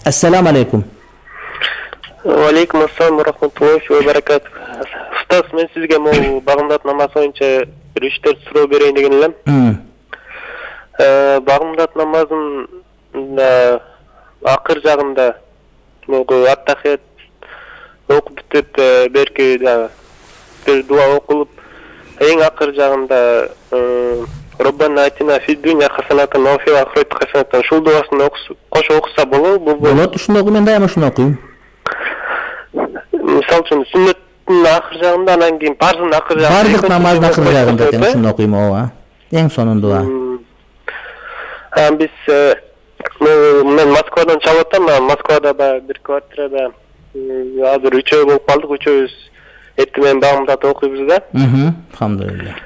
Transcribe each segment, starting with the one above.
Assalamu alaikum. Алейкум ассалам рахматуллахи ва баракатух. Устаз, мен сизге могу багымдат намаз боюнча бир 3-4 суроо берейин деген элем. Багымдат намазын акыр жагында могу аттахият окуп бүтүп берки бир дуа окулуп, эң акыр жагында Роббана атина фид дунья хасанатан ва фил ахирати хасанатан шул дуасын кошо окуса болобу? Болот, ушуну мен дайыма ушуну окуйм. Мисал үчүн сүннөттүн акыр жагында, анан кийин парздын акыр жагында. Бардык намаздын акыр жагында тең ушуну окуйм, ооба. Эң сонунда. Биз мен Москвадан чалып атам, Москвада бир квартирада азыр 3 болуп калдык, 3-үбүз эртең менен багымдат окуйбуз да. Алхамдулилlah.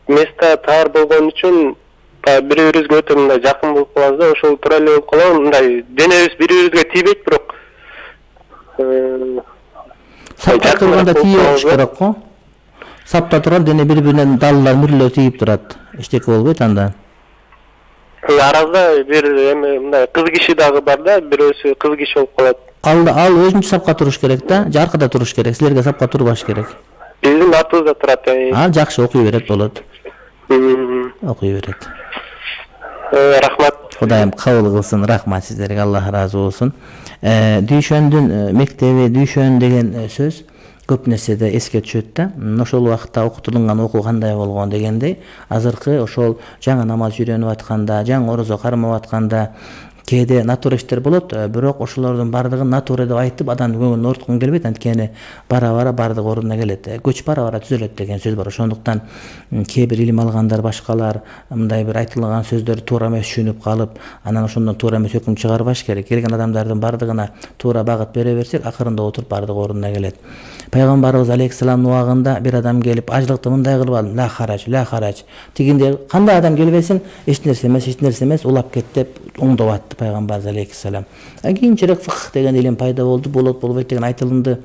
Места тар болгон үчүн бири-бирибизге өтө мындай жакын болуп калабыз да, ошол туура эле болуп калат. Мындай денебиз бири-бирибизге тийбейт, бирок сапта турганда тийип окуш керек го. Сапта турган дене бири-биринен даллар мүрөлө тийип турат. Эчтеке болбойт анда. Арада бир эме мындай кыз киши дагы бар да, бирөөсү кыз киши болуп калат. Ал өзүнчө сапка туруш керек да, же аркада туруш керек. Силерге сапка турбаш керек. Биздин артыбызда турат. Ал жакшы окуй берет болот. Окуй берет. Рахмат. Кудайым кабыл кылсын. Рахмат сиздерге, Аллах ыраазы болсун. Дүйшөндүн мектеби, дүйшөн деген сөз көп нерседе эске түшөт да. Ошол убакта окутулган окуу кандай болгон дегендей, азыркы ошол жаңы намаз үйрөнүп атканда, жаңы орозо кармап атканда кээде натура иштер болот, бирок ошолордун бардыгын натура деп айтып адам көңүлүн ооруткун келбейт, анткени бара-бара бардыгы ордуна келет. Көч бара-бара түзөлөт деген сөз бар. Ошондуктан кээ бир илим алгандар, башкалар мындай бир айтылган сөздөрдү туура эмес түшүнүп калып, анан ошондон туура эмес өкүм чыгарбаш керек. Келген адамдардын бардыгына туура багыт бере берсек, акырында отуруп бардыгы ордуна келет. Пайгамбарыбыз алейхиссаламдын убагында бир адам келип, ажлыкты мындай кылып алды, ла харач. Тигинде кандай адам келбесин, эч нерсе эмес, улап кет деп оңдоп атты Пайгамбарыбыз алейхиссалам. Кийинчерээк фикх деген илим пайда болду, болбойт деген айтылынды.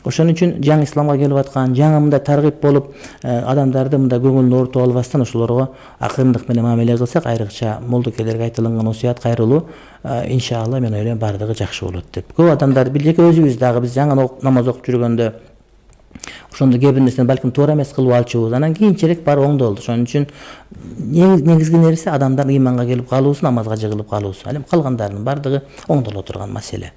Ошон үчүн жаңы исламга келип аткан, жаңы мындай таргып болуп, адамдарды мындай көңүлүн оорутуп албастан ошолорго акырындык менен мамиле кылсак, айрыкча молдокелерге айтылган осуят кайрылуу, иншалла мен ойлойм бардыгы жакшы болот деп. Көп адамдар билеке өзүбүз дагы биз жаңы намаз окуп жүргөндө ошондо кээ бир нерсени балким туура эмес кылып алчубуз, анан кийинчерээк барып оңдолду. Ошон үчүн негизги нерсе адамдар ыйманга келип калуусу, намазга жыгылып калуусу. Ал эми калгандарынын бардыгы оңдоло турган маселе.